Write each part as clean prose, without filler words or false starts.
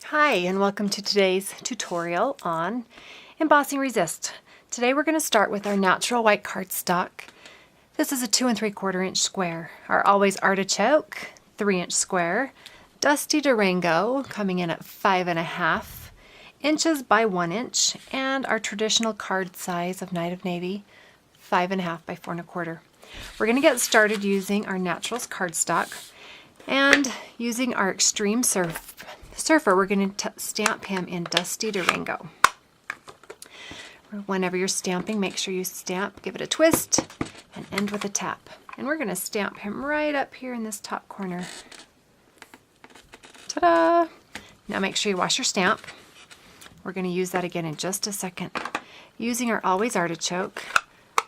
Hi, and welcome to today's tutorial on Embossing Resist. Today we're going to start with our natural white cardstock. This is a 2 3/4 inch square. Our Always Artichoke, 3-inch square. Dusty Durango, coming in at 5.5 inches by 1 inch. And our traditional card size of Night of Navy, 5.5 by 4 1/4. We're going to get started using our Naturals cardstock and using our Extreme Surfer, we're going to stamp him in Dusty Durango. Whenever you're stamping, make sure you stamp, give it a twist, and end with a tap. And we're going to stamp him right up here in this top corner. Ta-da! Now make sure you wash your stamp. We're going to use that again in just a second. Using our Always Artichoke,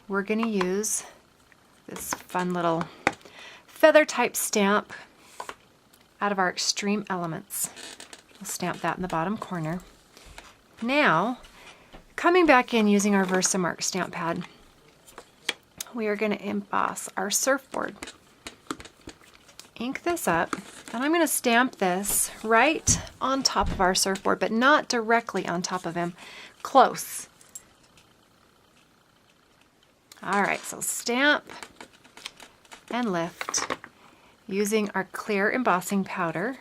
we're going to use this fun little feather type stamp out of our Extreme Elements. We'll stamp that in the bottom corner. Now, coming back in using our Versamark stamp pad, we are going to emboss our surfboard. Ink this up, and I'm going to stamp this right on top of our surfboard, but not directly on top of him, close. Alright, so stamp and lift. Using our clear embossing powder,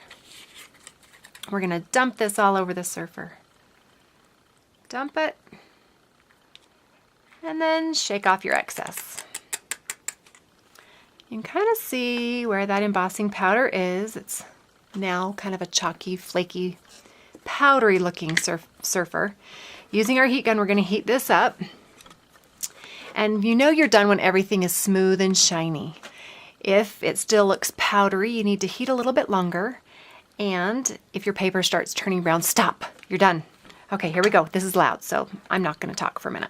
we're going to dump this all over the surfer. Dump it, and then shake off your excess. You can kind of see where that embossing powder is. It's now kind of a chalky, flaky, powdery looking surfer. Using our heat gun, we're going to heat this up. And you know you're done when everything is smooth and shiny. If it still looks powdery, you need to heat a little bit longer. And if your paper starts turning brown, stop. You're done. Okay, here we go. This is loud, so I'm not going to talk for a minute.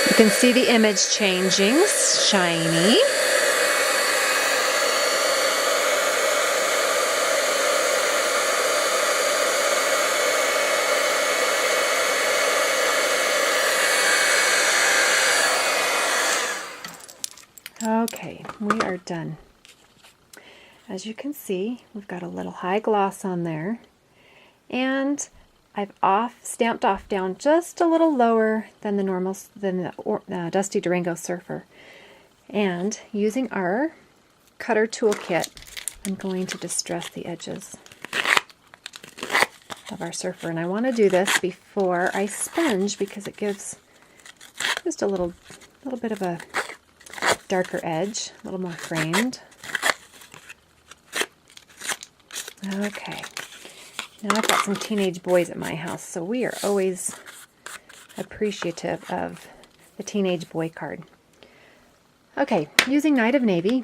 You can see the image changing, shiny. Okay, we are done. As you can see, we've got a little high gloss on there, and I've stamped off down just a little lower than the Dusty Durango Surfer. And using our cutter toolkit, I'm going to distress the edges of our surfer. And I want to do this before I sponge because it gives just a little bit of a darker edge, a little more framed. Okay, now I've got some teenage boys at my house, so we are always appreciative of the teenage boy card. Okay, using Night of Navy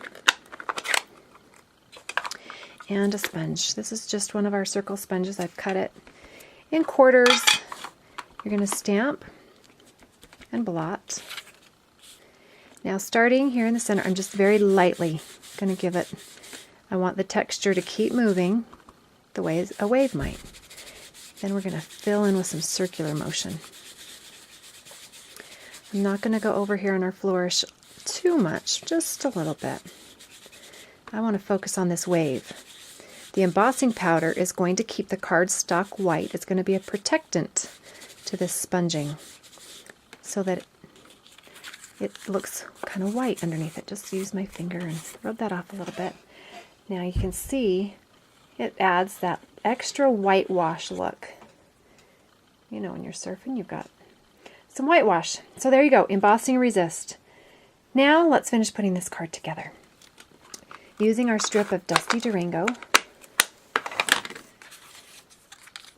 and a sponge. This is just one of our circle sponges. I've cut it in quarters. You're going to stamp and blot. Now starting here in the center, I'm just very lightly going to give it, I want the texture to keep moving the way a wave might. Then we're going to fill in with some circular motion. I'm not going to go over here on our flourish too much, just a little bit. I want to focus on this wave. The embossing powder is going to keep the cardstock white. It's going to be a protectant to this sponging so that it looks kind of white underneath it. Just use my finger and rub that off a little bit. Now you can see it adds that extra whitewash look. You know, when you're surfing, you've got some whitewash. So there you go, Embossing Resist. Now let's finish putting this card together. Using our strip of Dusty Durango,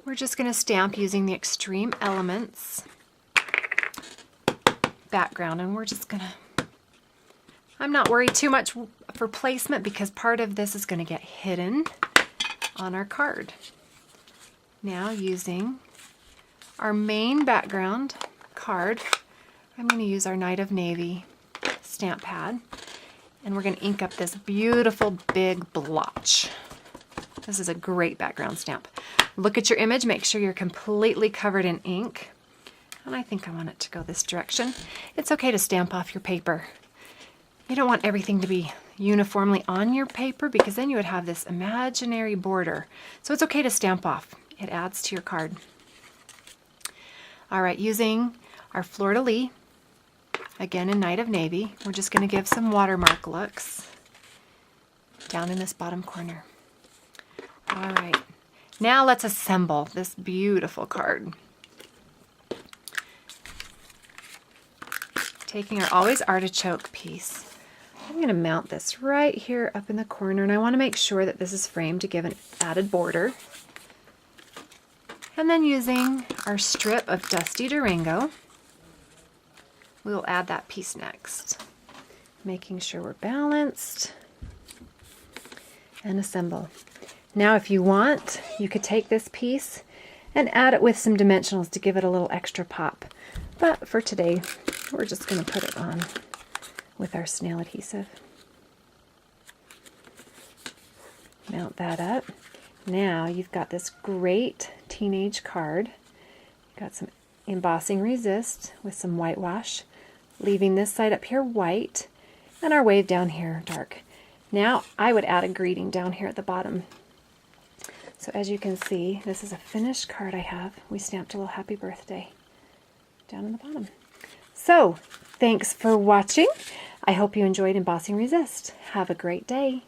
we're just going to stamp using the Extreme Elements background, and we're just gonna, I'm not worried too much for placement because part of this is going to get hidden on our card. Now using our main background card, I'm going to use our Night of Navy stamp pad, and we're going to ink up this beautiful big blotch. This is a great background stamp. Look at your image, make sure you're completely covered in ink. And I think I want it to go this direction. It's okay to stamp off your paper. You don't want everything to be uniformly on your paper because then you would have this imaginary border. So it's okay to stamp off. It adds to your card. All right, using our fleur-de-lis, again in Night of Navy, we're just going to give some watermark looks down in this bottom corner. All right, now let's assemble this beautiful card. Taking our Always Artichoke piece, I'm going to mount this right here up in the corner, and I want to make sure that this is framed to give an added border. And then using our strip of Dusty Durango, we will add that piece next. Making sure we're balanced and assemble. Now if you want, you could take this piece and add it with some dimensionals to give it a little extra pop. But for today, we're just going to put it on with our snail adhesive. Mount that up. Now you've got this great teenage card. You've got some Embossing Resist with some whitewash, leaving this side up here white and our wave down here dark. Now I would add a greeting down here at the bottom. So as you can see, this is a finished card I have. We stamped a little happy birthday down in the bottom. So thanks for watching. I hope you enjoyed Embossing Resist. Have a great day.